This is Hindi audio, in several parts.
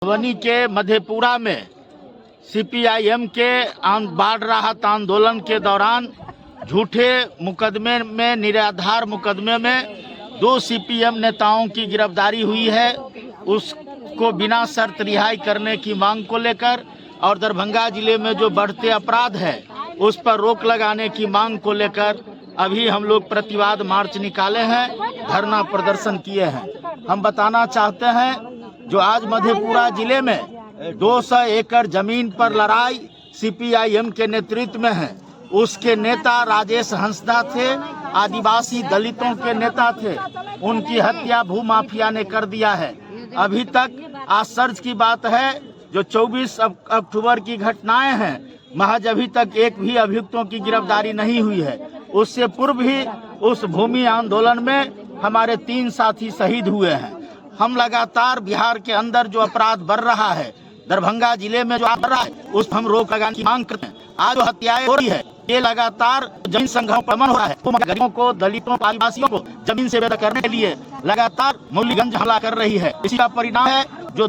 मधुबनी के मधेपुरा में सीपीआईएम के बाढ़ राहत आंदोलन के दौरान झूठे मुकदमे में, निराधार मुकदमे में 2 सीपीएम नेताओं की गिरफ्तारी हुई है। उसको बिना शर्त रिहाई करने की मांग को लेकर और दरभंगा जिले में जो बढ़ते अपराध है उस पर रोक लगाने की मांग को लेकर अभी हम लोग प्रतिवाद मार्च निकाले हैं, धरना प्रदर्शन किए हैं। हम बताना चाहते हैं जो आज मधेपुरा जिले में 200 एकड़ जमीन पर लड़ाई सीपीआईएम के नेतृत्व में है, उसके नेता राजेश हंसदा थे, आदिवासी दलितों के नेता थे, उनकी हत्या भूमाफिया ने कर दिया है। अभी तक आश्चर्य की बात है जो 24 अक्टूबर की घटनाएं हैं, महज अभी तक एक भी अभियुक्तों की गिरफ्तारी नहीं हुई है। उससे पूर्व भी उस भूमि आंदोलन में हमारे 3 साथी शहीद हुए हैं। हम लगातार बिहार के अंदर जो अपराध बढ़ रहा है, दरभंगा जिले में जो बढ़ रहा है, उस पर हम रोक लगाने की मांग करते हैं। आज जो हत्याएं हो रही है ये लगातार जमीन संघर्षों पर अमन हो रहा है। गरीबों को, दलितों को, आदिवासियों को जमीन से बेदखल करने के लिए लगातार मौलिकगंज हमला कर रही है। इसी का परिणाम है जो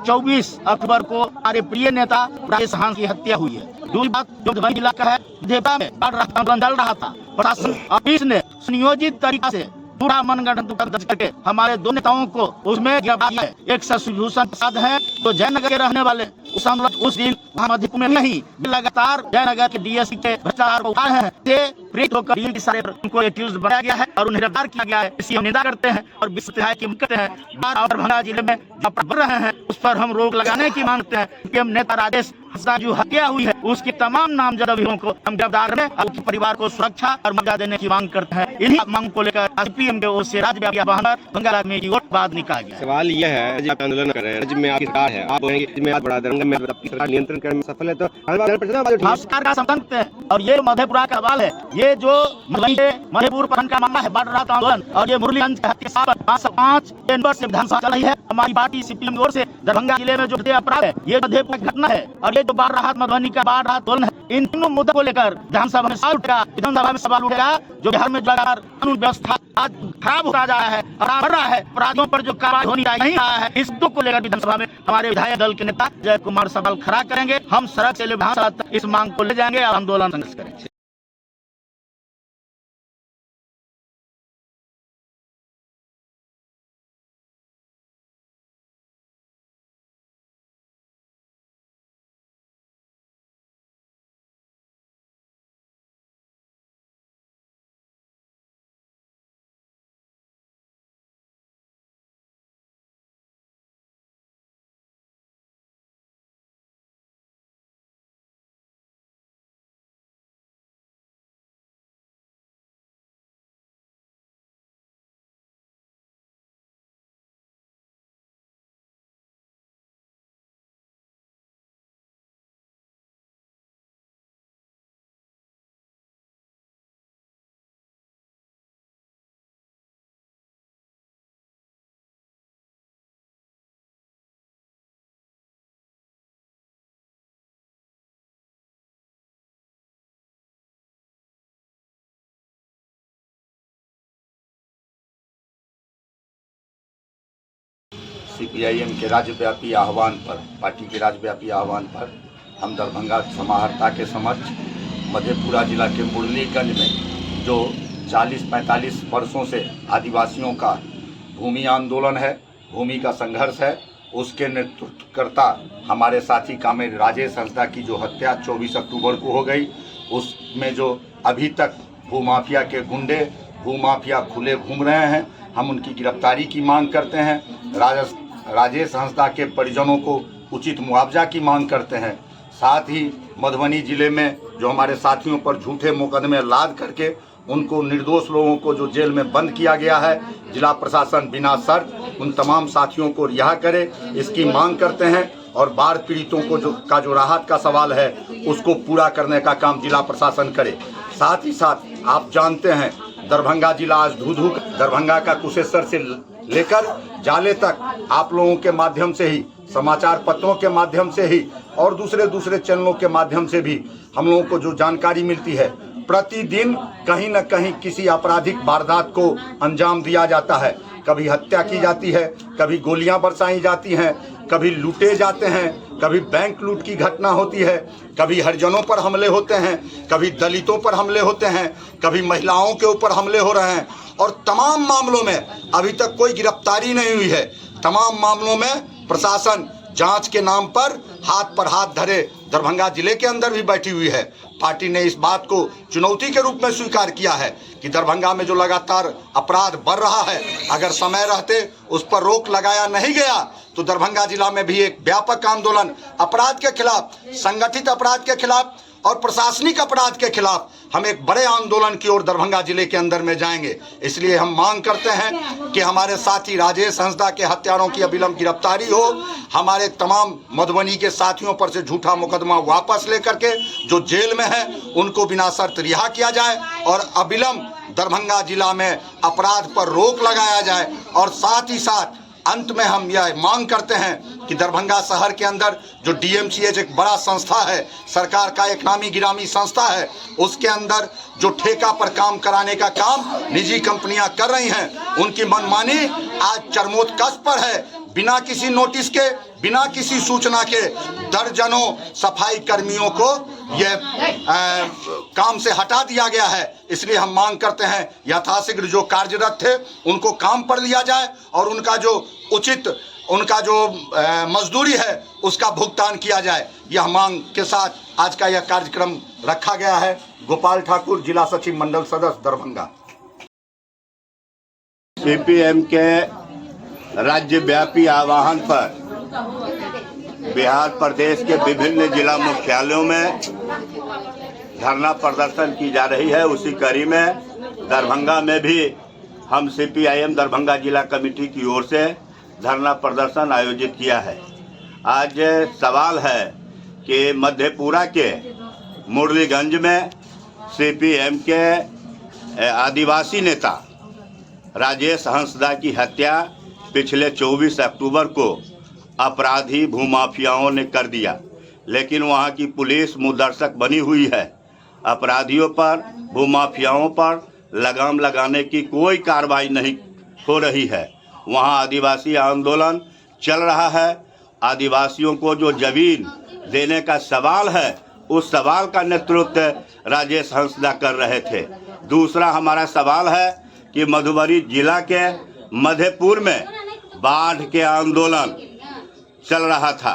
24 अक्टूबर को हमारे प्रिय नेता राजेश हंस की हत्या हुई है। दूसरी बात जो मधुबनी जिला का है, मधेपुरा में बाढ़ राहत आंदोलन चल रहा था, प्रशासन और पुलिस ने सुनियोजित तरीके से पूरा मनगढ़ंत दर्ज करके हमारे 2 नेताओं को उसमें गिरफ्तार है। एक शशिभूषण प्रसाद है जो जयनगर के रहने वाले, उस दिन मधेपुरा में नहीं लगातार जयनगर के डीएसपी के भ्रष्टाचार को उठाए हैं, प्रेरित होकर डीएसपी सारे उनको एक्यूज बनाया गया है और उन्हें गिरफ्तार किया गया है। इसी हम निंदा करते हैं और विश्वास की मांग करते हैं। दरभंगा जिले में जो बढ़ रहे हैं उस पर हम रोक लगाने की मांगते हैं, क्योंकि हम नेता राजेश हंसदा जो हत्या हुई है उसके तमाम नामजद अभियुक्तों को हम गिरफ्तार करें और उनके परिवार को सुरक्षा और मर्यादा देने की मांग करते हैं। इन्हीं मांग को लेकर सीपीएम के ओर से राज्यव्यापी आंदोलन बंगाल में की वोट बाद निकाला गया। सवाल यह है जो आप आंदोलन कर रहे हैं, राज्य में आपकी सरकार है, आप बोलेंगे में बड़ा दरभंगा में आपकी सरकार नियंत्रण करने में सफल है, तो सरकार का समर्थन करते हैं। और ये मधेपुरा का सवाल है, ये जो मधेपुर प्रखंड का मामला है बाढ़ राहत आंदोलन और ये मुरलीगंज के हत्या पर 505 जनवरी से विधानसभा चल रही है। हमारी पार्टी सीपीएम की ओर से दरभंगा जिले में जो अपराध है ये मधेपुरा की घटना है और ये जो बाढ़ राहत मधुबनी का बाढ़ राहत आंदोलन है, इन तीनों मुद्दों को लेकर विधानसभा में सवाल उठेगा। जो बिहार में लगातार कानून व्यवस्था आज खराब होता जा रहा है, बढ़ रहा है, अपराधियों पर जो कार्रवाई होनी नहीं रहा है, इस मुद्दों को लेकर विधानसभा में हमारे विधायक दल के नेता जय कुमार सवाल खड़ा करेंगे। हम सड़क से विधानसभा तक इस मांग को ले जाएंगे और आंदोलन संघर्ष करेंगे। सीपीआईएम के राज्यव्यापी आह्वान पर, पार्टी के राज्यव्यापी आह्वान पर हम दरभंगा समाहर्ता के समक्ष मधेपुरा जिला के मुरलीगंज में जो 40-45 वर्षों से आदिवासियों का भूमि आंदोलन है, भूमि का संघर्ष है, उसके नेतृत्वकर्ता हमारे साथी कामेर राजेश हंसदा की जो हत्या 24 अक्टूबर को हो गई, उसमें जो अभी तक भूमाफिया के गुंडे, भूमाफिया खुले घूम रहे हैं, हम उनकी गिरफ्तारी की मांग करते हैं। राजेश हंसदा के परिजनों को उचित मुआवजा की मांग करते हैं। साथ ही मधुबनी जिले में जो हमारे साथियों पर झूठे मुकदमे लाद करके उनको, निर्दोष लोगों को जो जेल में बंद किया गया है, जिला प्रशासन बिना शर्त उन तमाम साथियों को रिहा करे, इसकी मांग करते हैं। और बाढ़ पीड़ितों को जो राहत का सवाल है उसको पूरा करने का काम जिला प्रशासन करे। साथ ही साथ आप जानते हैं दरभंगा जिला आज धू दरभंगा का कुशेश्वर से लेकर जाले तक आप लोगों के माध्यम से ही, समाचार पत्रों के माध्यम से ही और दूसरे चैनलों के माध्यम से भी हम लोगों को जो जानकारी मिलती है, प्रतिदिन कहीं न कहीं किसी आपराधिक वारदात को अंजाम दिया जाता है। कभी हत्या की जाती है, कभी गोलियां बरसाई जाती हैं, कभी लूटे जाते हैं, कभी बैंक लूट की घटना होती है, कभी हरिजनों पर हमले होते हैं, कभी दलितों पर हमले होते हैं, कभी महिलाओं के ऊपर हमले हो रहे हैं और तमाम मामलों में अभी तक कोई गिरफ्तारी नहीं हुई है। तमाम मामलों में प्रशासन जांच के नाम पर हाथ धरे दरभंगा जिले के अंदर भी बैठी हुई है। पार्टी ने इस बात को चुनौती के रूप में स्वीकार किया है कि दरभंगा में जो लगातार अपराध बढ़ रहा है, अगर समय रहते उस पर रोक लगाया नहीं गया तो दरभंगा जिला में भी एक व्यापक आंदोलन अपराध के खिलाफ, संगठित अपराध के खिलाफ और प्रशासनिक अपराध के खिलाफ हम एक बड़े आंदोलन की ओर दरभंगा जिले के अंदर में जाएंगे। इसलिए हम मांग करते हैं कि हमारे साथी राजेश हंसदा के हत्यारों की अविलंब गिरफ्तारी हो, हमारे तमाम मधुबनी के साथियों पर से झूठा मुकदमा वापस लेकर के जो जेल में है उनको बिना शर्त रिहा किया जाए और अविलंब दरभंगा जिला में अपराध पर रोक लगाया जाए। और साथ ही साथ अंत में हम यह मांग करते हैं कि दरभंगा शहर के अंदर जो DMCH एक बड़ा संस्था है, सरकार का एक नामी गिरामी संस्था है, उसके अंदर जो ठेका पर काम कराने का काम निजी कंपनियां कर रही हैं, उनकी मनमानी आज चरमोत्कर्ष पर है। बिना किसी नोटिस के, बिना किसी सूचना के दर्जनों सफाई कर्मियों को यह काम से हटा दिया गया है। इसलिए हम मांग करते हैं यथाशीघ्र जो कार्यरत थे उनको काम पर लिया जाए और उनका जो उचित मजदूरी है उसका भुगतान किया जाए। यह मांग के साथ आज का यह कार्यक्रम रखा गया है। गोपाल ठाकुर, जिला सचिव मंडल सदस्य, दरभंगा। CPM के राज्यव्यापी आह्वान पर बिहार प्रदेश के विभिन्न जिला मुख्यालयों में धरना प्रदर्शन की जा रही है। उसी कड़ी में दरभंगा में भी हम CPIM दरभंगा जिला कमेटी की ओर से धरना प्रदर्शन आयोजित किया है। आज सवाल है कि मधेपुरा के मुरलीगंज में CPM के आदिवासी नेता राजेश हंसदा की हत्या पिछले 24 अक्टूबर को अपराधी भूमाफियाओं ने कर दिया, लेकिन वहां की पुलिस मुदर्शक बनी हुई है। अपराधियों पर, भूमाफियाओं पर लगाम लगाने की कोई कार्रवाई नहीं हो रही है। वहां आदिवासी आंदोलन चल रहा है। आदिवासियों को जो जमीन देने का सवाल है, उस सवाल का नेतृत्व राजेश हंसदा कर रहे थे। दूसरा हमारा सवाल है कि मधुबनी जिला के मधेपुर में बाढ़ के आंदोलन चल रहा था।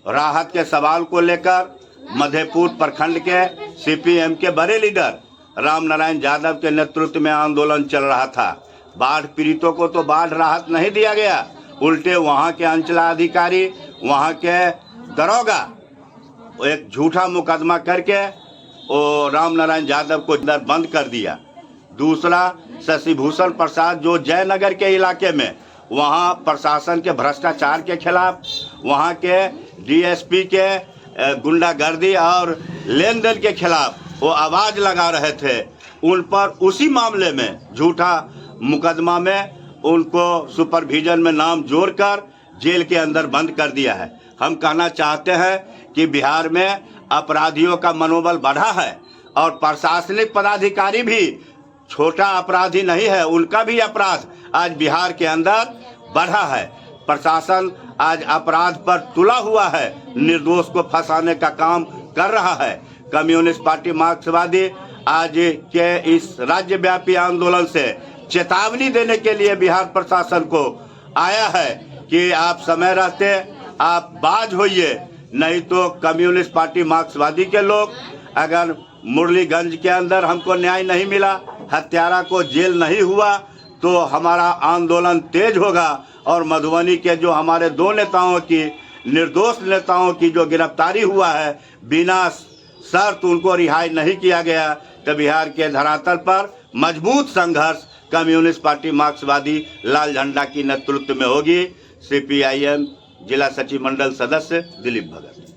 राहत के सवाल को लेकर मधेपुर प्रखंड के CPM के बड़े लीडर राम नारायण यादव के नेतृत्व में आंदोलन चल रहा था। बाढ़ पीड़ितों को तो बाढ़ राहत नहीं दिया गया, उल्टे वहां के अंचलाधिकारी, वहां के दरोगा एक झूठा मुकदमा करके वो राम नारायण यादव को अंदर बंद कर दिया। दूसरा, शशिभूषण प्रसाद जो जयनगर के इलाके में वहाँ प्रशासन के भ्रष्टाचार के खिलाफ, वहाँ के DSP के गुंडागर्दी और लेन देन के खिलाफ वो आवाज़ लगा रहे थे, उन पर उसी मामले में झूठा मुकदमा में उनको सुपरविजन में नाम जोड़कर जेल के अंदर बंद कर दिया है। हम कहना चाहते हैं कि बिहार में अपराधियों का मनोबल बढ़ा है और प्रशासनिक पदाधिकारी भी छोटा अपराधी नहीं है, उनका भी अपराध आज बिहार के अंदर बढ़ा है। प्रशासन आज अपराध पर तुला हुआ है, निर्दोष को फंसाने का काम कर रहा है। कम्युनिस्ट पार्टी मार्क्सवादी आज के इस राज्यव्यापी आंदोलन से चेतावनी देने के लिए बिहार प्रशासन को आया है कि आप समय रहते आप बाज होइए, नहीं तो कम्युनिस्ट पार्टी मार्क्सवादी के लोग अगर मुरलीगंज के अंदर हमको न्याय नहीं मिला, हत्यारा को जेल नहीं हुआ, तो हमारा आंदोलन तेज होगा और मधुबनी के जो हमारे दो नेताओं की, निर्दोष नेताओं की जो गिरफ्तारी हुआ है, बिना शर्त उनको रिहाई नहीं किया गया, तो बिहार के धरातल पर मजबूत संघर्ष कम्युनिस्ट पार्टी मार्क्सवादी लाल झंडा की नेतृत्व में होगी। CPIM जिला सचिव मंडल सदस्य दिलीप भगत।